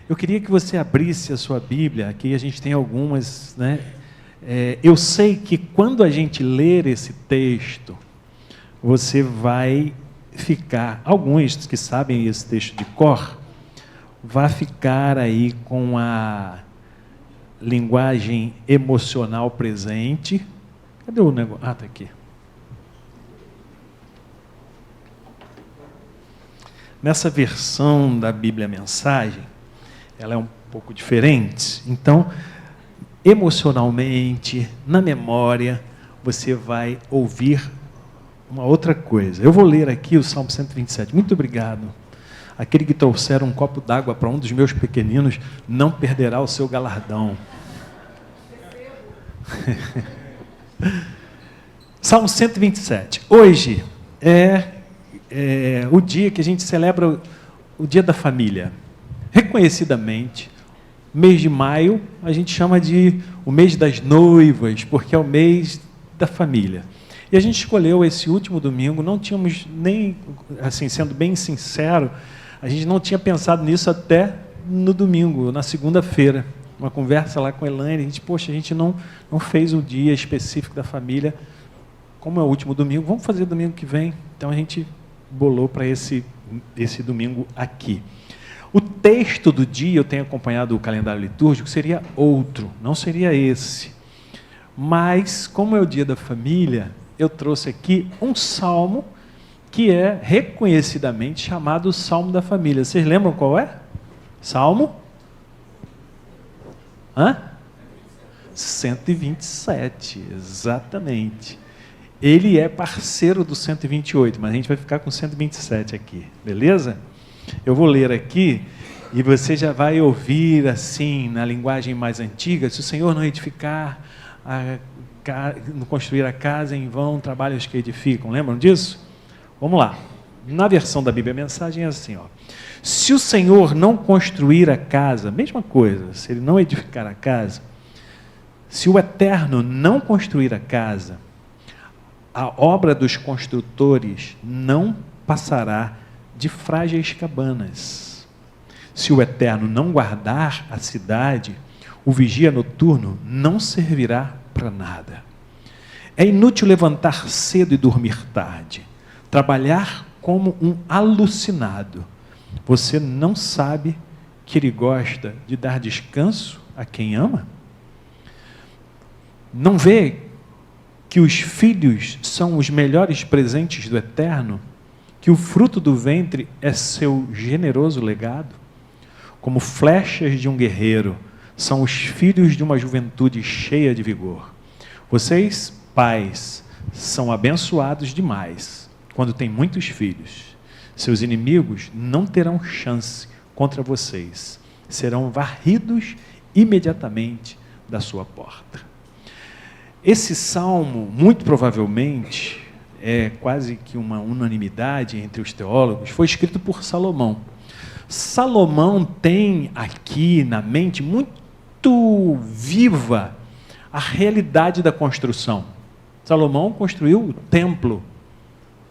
Eu queria que você abrisse a sua Bíblia, aqui a gente tem algumas, né? Eu sei que quando a gente ler esse texto, você vai ficar, alguns que sabem esse texto de cor, vai ficar aí com a linguagem emocional presente. Cadê o negócio? Ah, está aqui. Nessa versão da Bíblia Mensagem, ela é um pouco diferente. Então, emocionalmente, na memória, você vai ouvir uma outra coisa. Eu vou ler aqui o Salmo 127. Muito obrigado. Aquele que trouxer um copo d'água para um dos meus pequeninos não perderá o seu galardão. Salmo 127. Hoje é o dia que a gente celebra o Dia da Família. Reconhecidamente, mês de maio, a gente chama de o mês das noivas, porque é o mês da família. E a gente escolheu esse último domingo, não tínhamos nem, assim, sendo bem sincero, a gente não tinha pensado nisso até no domingo, na segunda-feira. Uma conversa lá com a Elaine, a gente, poxa, a gente não fez o dia específico da família, como é o último domingo, vamos fazer domingo que vem. Então a gente bolou para esse domingo aqui. O texto do dia, eu tenho acompanhado o calendário litúrgico, seria outro, não seria esse. Mas, como é o dia da família, eu trouxe aqui um salmo que é reconhecidamente chamado Salmo da Família. Vocês lembram qual é? Salmo? 127, exatamente. Ele é parceiro do 128, mas a gente vai ficar com 127 aqui, beleza? Eu vou ler aqui e você já vai ouvir assim, na linguagem mais antiga, se o Senhor não edificar, não construir a casa, em vão trabalham os que edificam. Lembram disso? Vamos lá. Na versão da Bíblia a Mensagem é assim, ó. Se o Senhor não construir a casa, mesma coisa, se Ele não edificar a casa, se o Eterno não construir a casa, a obra dos construtores não passará de frágeis cabanas. Se o Eterno não guardar a cidade, o vigia noturno não servirá para nada. É inútil levantar cedo e dormir tarde, trabalhar como um alucinado. Você não sabe que Ele gosta de dar descanso a quem ama? Não vê que os filhos são os melhores presentes do Eterno? Que o fruto do ventre é seu generoso legado? Como flechas de um guerreiro, são os filhos de uma juventude cheia de vigor. Vocês, pais, são abençoados demais quando têm muitos filhos. Seus inimigos não terão chance contra vocês. Serão varridos imediatamente da sua porta. Esse salmo, muito provavelmente, é quase que uma unanimidade entre os teólogos, foi escrito por Salomão. Salomão tem aqui na mente muito viva a realidade da construção. Salomão construiu o templo,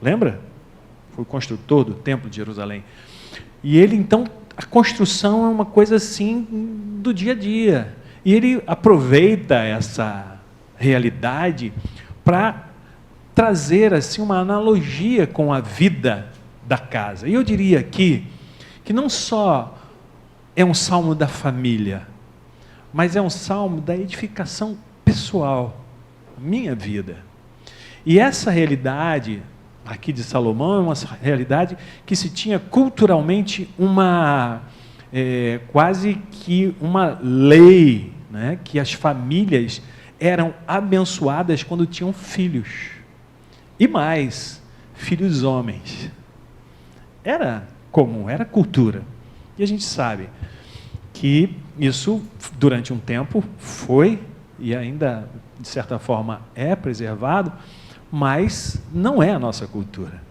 lembra? Foi o construtor do templo de Jerusalém. E ele, então, a construção é uma coisa assim do dia a dia. E ele aproveita essa realidade para trazer assim uma analogia com a vida da casa. E eu diria aqui que não só é um salmo da família, mas é um salmo da edificação pessoal, minha vida. E essa realidade aqui de Salomão é uma realidade que se tinha culturalmente quase que uma lei, né, que as famílias eram abençoadas quando tinham filhos. E mais, filhos homens. Era comum, era cultura. E a gente sabe que isso, durante um tempo, foi, e ainda, de certa forma, é preservado, mas não é a nossa cultura.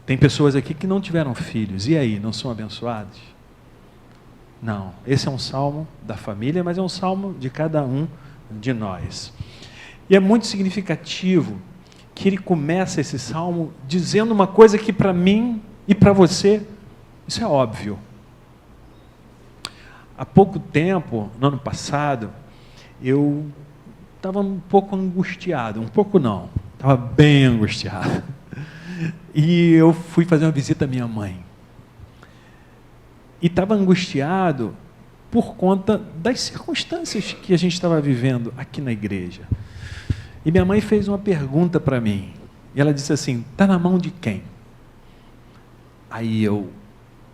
Tem pessoas aqui que não tiveram filhos, e aí, não são abençoados? Não, esse é um salmo da família, mas é um salmo de cada um de nós. E é muito significativo que ele começa esse salmo dizendo uma coisa que para mim e para você, isso é óbvio. há pouco tempo, no ano passado, eu estava um pouco angustiado, um pouco não, estava bem angustiado. E eu fui fazer uma visita à minha mãe. E estava angustiado por conta das circunstâncias que a gente estava vivendo aqui na igreja. E minha mãe fez uma pergunta para mim. E ela disse assim: está na mão de quem? Aí eu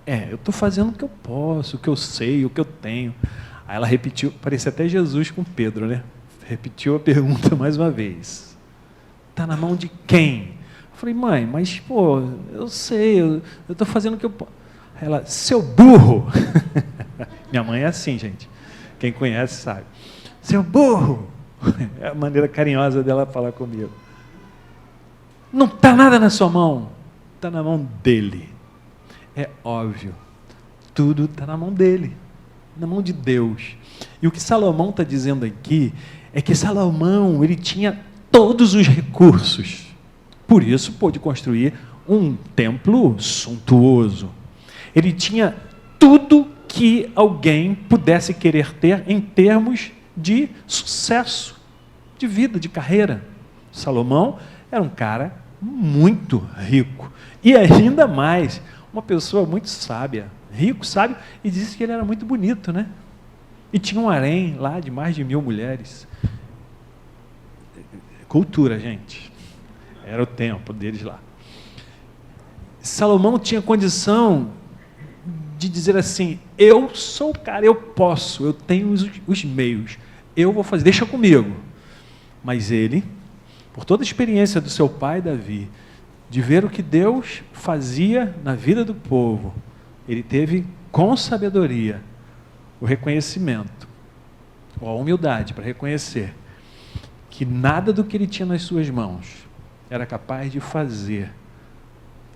estou fazendo o que eu posso, o que eu sei, o que eu tenho. Aí ela repetiu, parecia até Jesus com Pedro, né? Repetiu a pergunta mais uma vez. Está na mão de quem? Eu falei: mãe, mas pô, eu sei, eu estou fazendo o que eu posso. Ela: seu burro! Minha mãe é assim, gente. Quem conhece sabe. Seu burro! É a maneira carinhosa dela falar comigo. Não está nada na sua mão, está na mão dele. É óbvio, tudo está na mão dele, na mão de Deus. E o que Salomão está dizendo aqui é que Salomão, ele tinha todos os recursos, por isso pôde construir um templo suntuoso. Ele tinha tudo que alguém pudesse querer ter em termos de sucesso, de vida, de carreira. Salomão era um cara muito rico e ainda mais uma pessoa muito sábia, rico, sábio, e disse que ele era muito bonito, né? E tinha um harém lá de mais de 1000 mulheres. Cultura, gente. Era o tempo deles lá. Salomão tinha condição de dizer assim: eu sou o cara, eu posso, eu tenho os meios, eu vou fazer, deixa comigo. Mas ele, por toda a experiência do seu pai Davi, de ver o que Deus fazia na vida do povo, ele teve com sabedoria o reconhecimento, ou a humildade para reconhecer que nada do que ele tinha nas suas mãos era capaz de fazer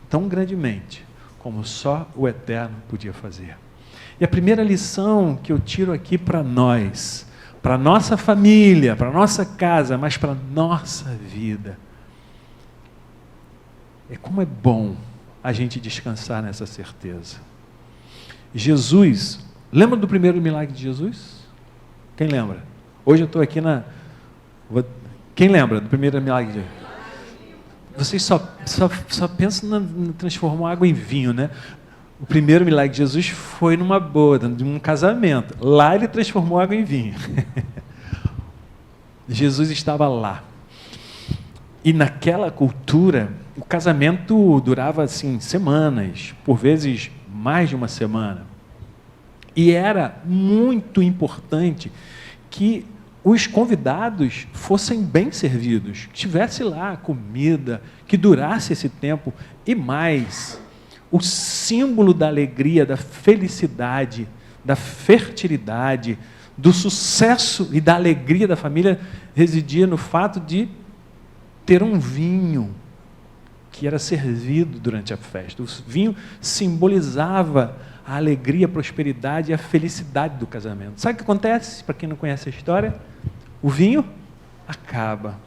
tão grandemente como só o Eterno podia fazer. E a primeira lição que eu tiro aqui para nós, para a nossa família, para a nossa casa, mas para a nossa vida, é como é bom a gente descansar nessa certeza. Jesus, lembra do primeiro milagre de Jesus? Quem lembra? Hoje eu estou aqui na... Quem lembra do primeiro milagre de Jesus? Vocês só pensam em transformar água em vinho, né? O primeiro milagre de Jesus foi numa boda, num casamento. Lá ele transformou água em vinho. Jesus estava lá. E naquela cultura, o casamento durava assim semanas, por vezes mais de uma semana. E era muito importante que os convidados fossem bem servidos, que tivesse lá comida, que durasse esse tempo. E mais, o símbolo da alegria, da felicidade, da fertilidade, do sucesso e da alegria da família residia no fato de ter um vinho que era servido durante a festa. O vinho simbolizava a alegria, a prosperidade e a felicidade do casamento. Sabe o que acontece? Para quem não conhece a história, o vinho acaba.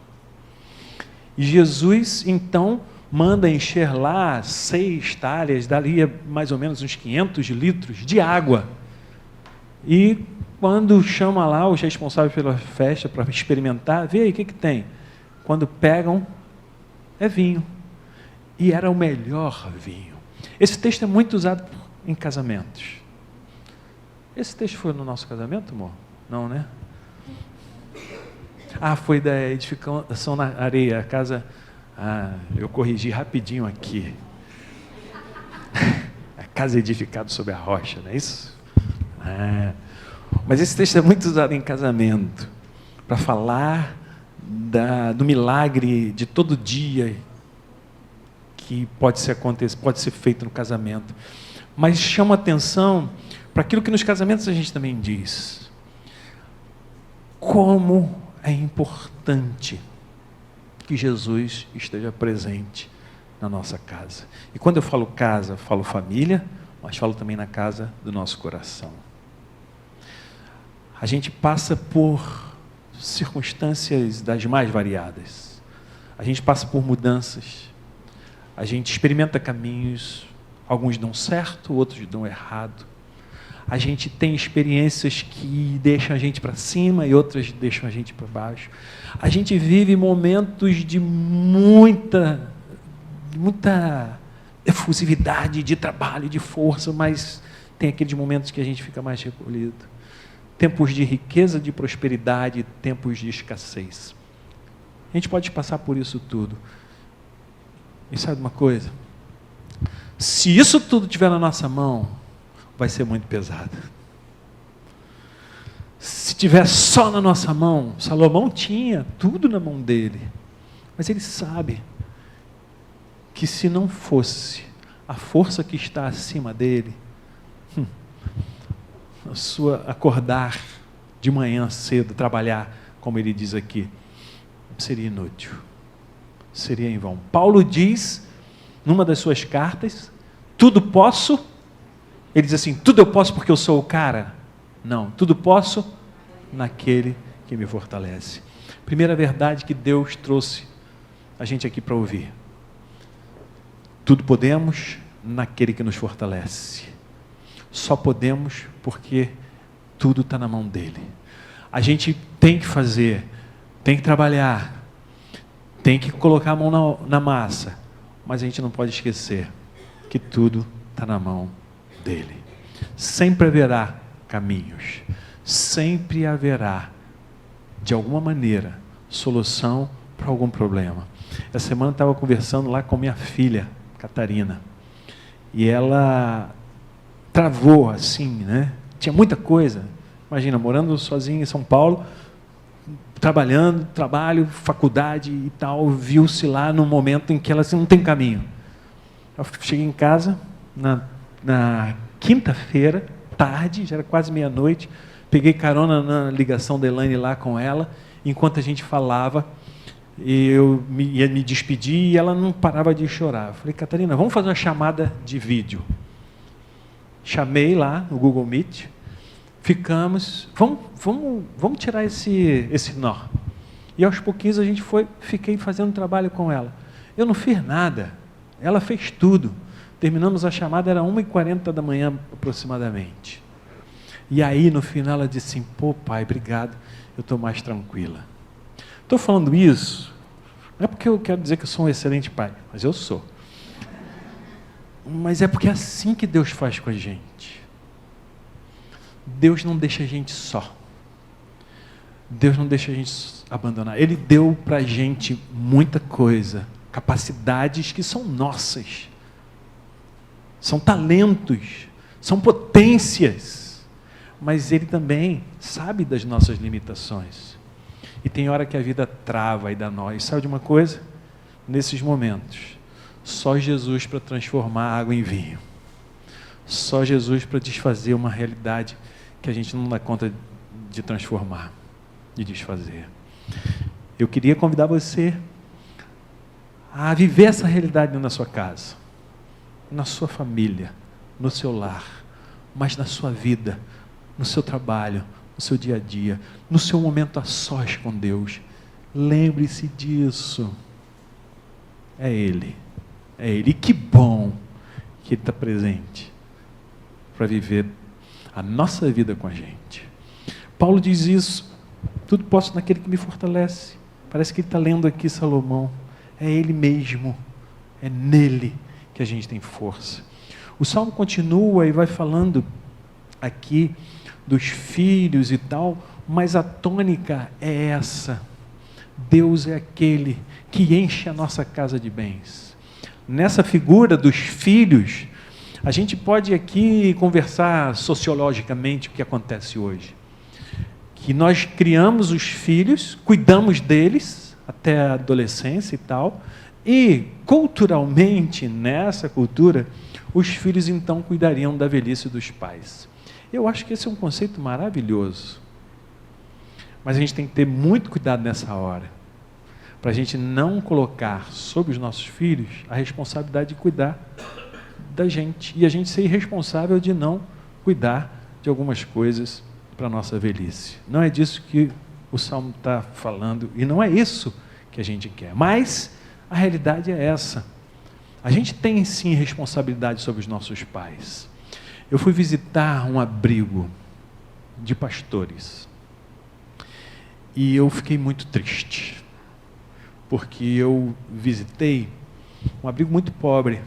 E Jesus, então, manda encher lá 6 talhas, dali mais ou menos uns 500 litros de água. E quando chama lá os responsáveis pela festa para experimentar, vê aí o que tem. Quando pegam, é vinho. E era o melhor vinho. Esse texto é muito usado em casamentos. Esse texto foi no nosso casamento, amor? Não, né? Ah, foi da edificação na areia, a casa... Ah, eu corrigi rapidinho aqui. A casa edificada sobre a rocha, não é isso? Ah, mas esse texto é muito usado em casamento, para falar do milagre de todo dia que pode ser feito no casamento. Mas chama atenção para aquilo que nos casamentos a gente também diz. Como é importante que Jesus esteja presente na nossa casa. E quando eu falo casa, falo família, mas falo também na casa do nosso coração. A gente passa por circunstâncias das mais variadas. A gente passa por mudanças. A gente experimenta caminhos, alguns dão certo, outros dão errado. a gente tem experiências que deixam a gente para cima e outras deixam a gente para baixo. A gente vive momentos de muita efusividade de trabalho, de força, mas tem aqueles momentos que a gente fica mais recolhido. Tempos de riqueza, de prosperidade, tempos de escassez. A gente pode passar por isso tudo. E sabe uma coisa? Se isso tudo estiver na nossa mão, vai ser muito pesado. Se tiver só na nossa mão, Salomão tinha tudo na mão dele, mas ele sabe que se não fosse a força que está acima dele, a sua acordar de manhã cedo, trabalhar, como ele diz aqui, seria inútil, seria em vão. Paulo diz, numa das suas cartas, tudo posso, ele diz assim, tudo eu posso porque eu sou o cara? Não, tudo posso naquele que me fortalece. Primeira verdade que Deus trouxe a gente aqui para ouvir. Tudo podemos naquele que nos fortalece. Só podemos porque tudo está na mão dele. A gente tem que fazer, tem que trabalhar, tem que colocar a mão na massa, mas a gente não pode esquecer que tudo está na mão dele. Sempre haverá caminhos, sempre haverá, de alguma maneira, solução para algum problema. Essa semana eu estava conversando lá com minha filha, Catarina, e ela travou assim, né? Tinha muita coisa. Imagina, morando sozinha em São Paulo, trabalhando, trabalho, faculdade e tal, viu-se lá no momento em que ela assim, não tem caminho. Eu cheguei em casa na quinta-feira, tarde, já era quase meia-noite, peguei carona na ligação da Elaine lá com ela, enquanto a gente falava, eu ia me despedir e ela não parava de chorar. Eu falei, Catarina, vamos fazer uma chamada de vídeo. Chamei lá no Google Meet, ficamos, vamos tirar esse nó. E aos pouquinhos a gente fiquei fazendo trabalho com ela. Eu não fiz nada, ela fez tudo. Terminamos a chamada, era 1h40 da manhã aproximadamente. E aí no final ela disse assim, pô pai, obrigado, eu estou mais tranquila. Estou falando isso, não é porque eu quero dizer que eu sou um excelente pai, mas eu sou. Mas é porque é assim que Deus faz com a gente. Deus não deixa a gente só. Deus não deixa a gente abandonar. Ele deu para a gente muita coisa, capacidades que são nossas. São talentos, são potências. Mas Ele também sabe das nossas limitações. E tem hora que a vida trava e dá nó. E sabe de uma coisa? Nesses momentos, só Jesus para transformar água em vinho. Só Jesus para desfazer uma realidade que a gente não dá conta de transformar, de desfazer. Eu queria convidar você a viver essa realidade na sua casa, na sua família, no seu lar, mas na sua vida, no seu trabalho, no seu dia a dia, no seu momento a sós com Deus. Lembre-se disso. É Ele. É Ele. E que bom que Ele está presente para viver a nossa vida com a gente. Paulo diz isso. Tudo posso naquele que me fortalece. Parece que ele está lendo aqui Salomão. É Ele mesmo. É nele que a gente tem força. O Salmo continua e vai falando aqui dos filhos e tal, mas a tônica é essa. Deus é aquele que enche a nossa casa de bens. Nessa figura dos filhos, a gente pode aqui conversar sociologicamente o que acontece hoje. Que nós criamos os filhos, cuidamos deles até a adolescência e tal, e culturalmente, nessa cultura, os filhos então cuidariam da velhice dos pais. Eu acho que esse é um conceito maravilhoso. Mas a gente tem que ter muito cuidado nessa hora, para a gente não colocar sobre os nossos filhos a responsabilidade de cuidar da gente, e a gente ser irresponsável de não cuidar de algumas coisas para a nossa velhice. Não é disso que o Salmo está falando, e não é isso que a gente quer, mas a realidade é essa. A gente tem sim responsabilidade sobre os nossos pais. Eu fui visitar um abrigo de pastores. E eu fiquei muito triste, porque eu visitei um abrigo muito pobre.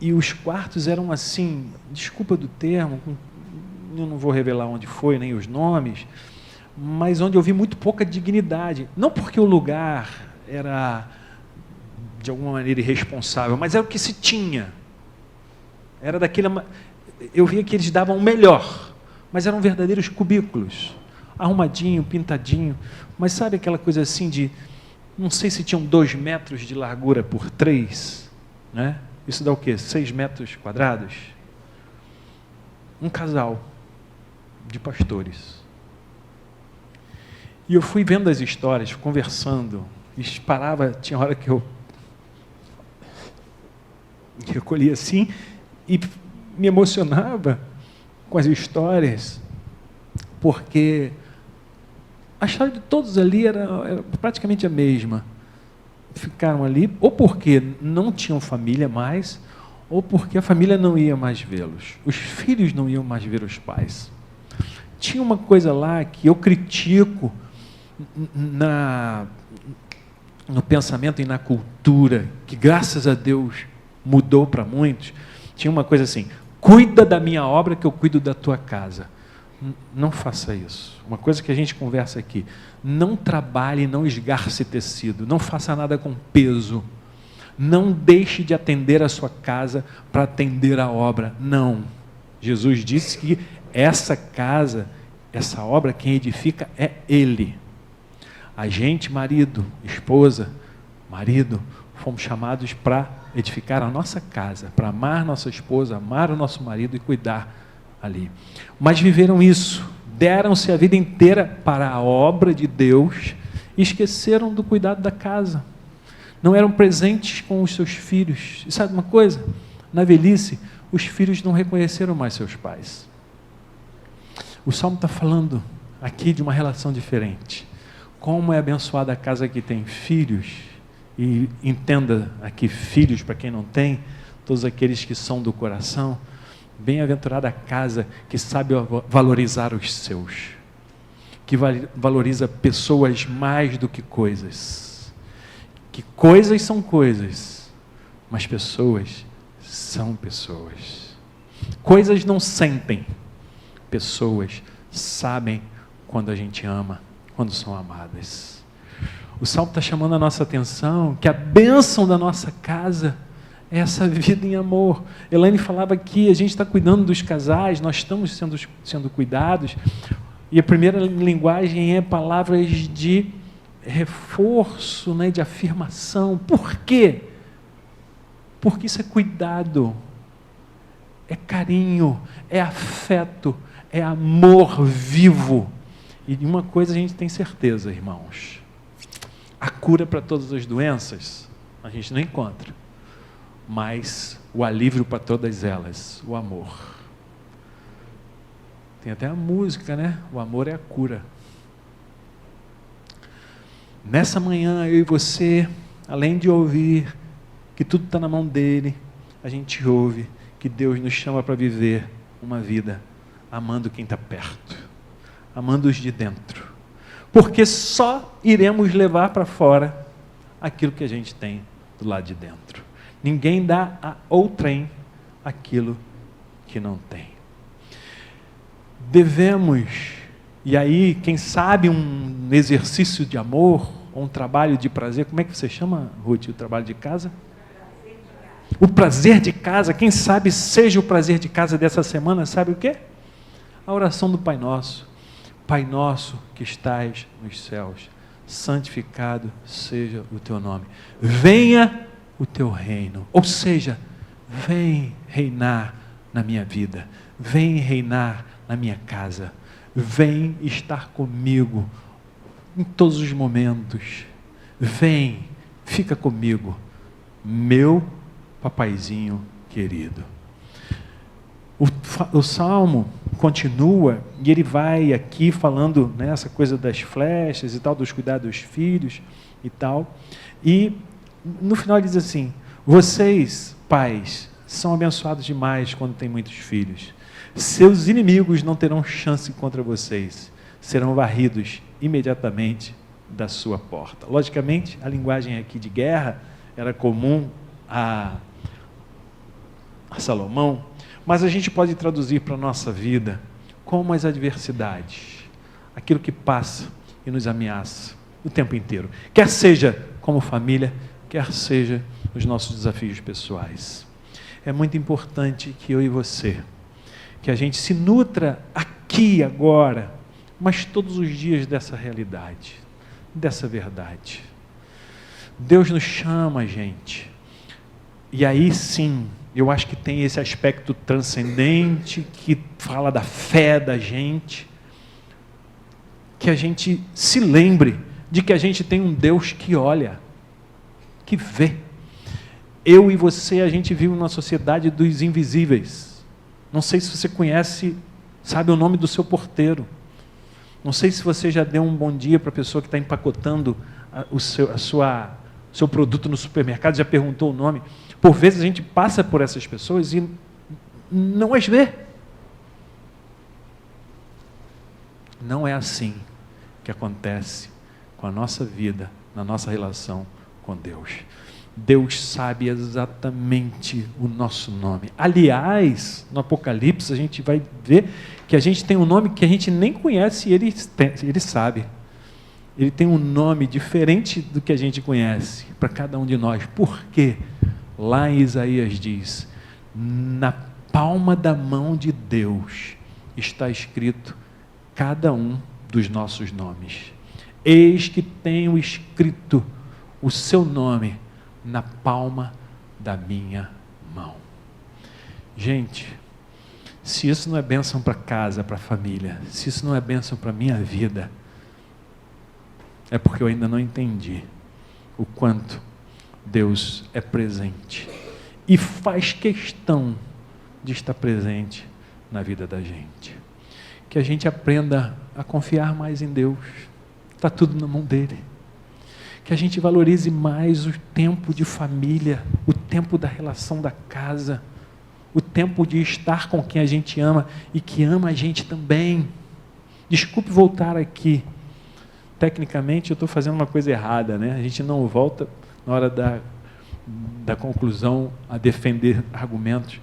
E os quartos eram assim, desculpa do termo, eu não vou revelar onde foi, nem os nomes, mas onde eu vi muito pouca dignidade. Não porque o lugar era, de alguma maneira, irresponsável, mas era o que se tinha. Era daquele... Eu via que eles davam o melhor, mas eram verdadeiros cubículos, arrumadinho, pintadinho, mas sabe aquela coisa assim de, não sei se tinham 2 metros de largura por 3, né? Isso dá o quê? 6 metros quadrados? Um casal de pastores. E eu fui vendo as histórias, conversando, e parava, tinha hora que eu recolhia assim, e me emocionava com as histórias, porque a história de todos ali era praticamente a mesma. Ficaram ali, ou porque não tinham família mais, ou porque a família não ia mais vê-los. Os filhos não iam mais ver os pais. Tinha uma coisa lá que eu critico no pensamento e na cultura, que graças a Deus mudou para muitos. Tinha uma coisa assim: cuida da minha obra que eu cuido da tua casa. Não faça isso. Uma coisa que a gente conversa aqui: não trabalhe, não esgarce tecido, não faça nada com peso, não deixe de atender a sua casa para atender a obra. Não. Jesus disse que essa casa, essa obra, quem edifica é Ele. A gente, marido, esposa, marido, fomos chamados para edificar a nossa casa, para amar nossa esposa, amar o nosso marido e cuidar ali. Mas viveram isso, deram-se a vida inteira para a obra de Deus e esqueceram do cuidado da casa. Não eram presentes com os seus filhos. E sabe uma coisa? Na velhice, os filhos não reconheceram mais seus pais. O Salmo está falando aqui de uma relação diferente. Como é abençoada a casa que tem filhos, e entenda aqui filhos para quem não tem, todos aqueles que são do coração. Bem-aventurada a casa que sabe valorizar os seus, que valoriza pessoas mais do que coisas. Que coisas são coisas, mas pessoas são pessoas. Coisas não sentem, pessoas sabem quando a gente ama, quando são amadas. O Salmo está chamando a nossa atenção que a bênção da nossa casa é essa vida em amor. Elaine falava que a gente está cuidando dos casais, nós estamos sendo cuidados, e a primeira linguagem é palavras de reforço, né, de afirmação. Por quê? Porque isso é cuidado, é carinho, é afeto, é amor vivo. E de uma coisa a gente tem certeza, irmãos: a cura para todas as doenças a gente não encontra, mas o alívio para todas elas, o amor. Tem até a música, né? O amor é a cura. Nessa manhã, eu e você, além de ouvir que tudo está na mão dele, a gente ouve que Deus nos chama para viver uma vida amando quem está perto, amando os de dentro, porque só iremos levar para fora aquilo que a gente tem do lado de dentro. Ninguém dá a outrem aquilo que não tem. Devemos, e aí, quem sabe, um exercício de amor, ou um trabalho de prazer. Como é que você chama, Ruth, o trabalho de casa? O prazer de casa. Quem sabe seja o prazer de casa dessa semana, sabe o quê? A oração do Pai Nosso. Pai nosso que estais nos céus, santificado seja o teu nome. Venha o teu reino. Ou seja, vem reinar na minha vida. Vem reinar na minha casa. Vem estar comigo em todos os momentos. Vem, fica comigo, meu papaizinho querido. O Salmo continua, e ele vai aqui falando nessa coisa das flechas e tal, dos cuidados dos filhos e tal, e no final ele diz assim: vocês, pais, são abençoados demais quando têm muitos filhos. Seus inimigos não terão chance contra vocês. Serão varridos imediatamente da sua porta. Logicamente, a linguagem aqui de guerra era comum a Salomão, mas a gente pode traduzir para a nossa vida como as adversidades, aquilo que passa e nos ameaça o tempo inteiro, quer seja como família, quer seja os nossos desafios pessoais. É muito importante que eu e você, que a gente se nutra aqui agora, mas todos os dias dessa realidade, dessa verdade. Deus nos chama, gente, e aí sim, eu acho que tem esse aspecto transcendente que fala da fé da gente, que a gente se lembre de que a gente tem um Deus que olha, que vê. Eu e você, a gente vive numa sociedade dos invisíveis. Não sei se você conhece, sabe o nome do seu porteiro. Não sei se você já deu um bom dia para a pessoa que está empacotando o seu produto no supermercado, já perguntou o nome. Por vezes a gente passa por essas pessoas e não as vê. Não é assim que acontece com a nossa vida, na nossa relação com Deus. Deus sabe exatamente o nosso nome. Aliás, no Apocalipse a gente vai ver que a gente tem um nome que a gente nem conhece e ele sabe. Ele tem um nome diferente do que a gente conhece para cada um de nós. Por quê? Lá em Isaías diz, na palma da mão de Deus está escrito cada um dos nossos nomes. Eis que tenho escrito o seu nome na palma da minha mão. Gente, se isso não é bênção para casa, para a família, se isso não é bênção para a minha vida, é porque eu ainda não entendi o quanto Deus é presente e faz questão de estar presente na vida da gente. Que a gente aprenda a confiar mais em Deus. Está tudo na mão dele. Que a gente valorize mais o tempo de família, o tempo da relação da casa, o tempo de estar com quem a gente ama e que ama a gente também. Desculpe voltar aqui. Tecnicamente eu estou fazendo uma coisa errada, né? A gente não volta na hora da conclusão a defender argumentos,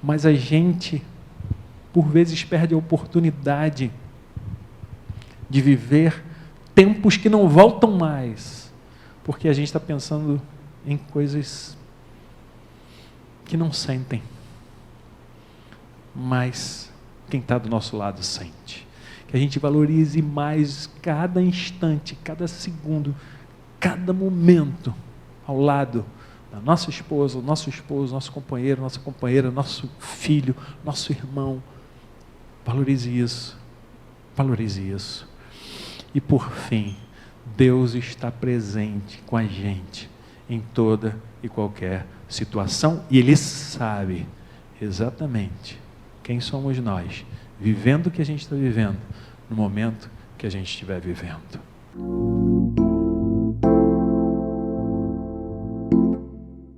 mas a gente, por vezes, perde a oportunidade de viver tempos que não voltam mais, porque a gente está pensando em coisas que não sentem, mas quem está do nosso lado sente. Que a gente valorize mais cada instante, cada segundo, cada momento ao lado da nossa esposa, nosso esposo, nosso companheiro, nossa companheira, nosso filho, nosso irmão. Valorize isso. Valorize isso. E por fim, Deus está presente com a gente em toda e qualquer situação e Ele sabe exatamente quem somos nós, vivendo o que a gente está vivendo, no momento que a gente estiver vivendo.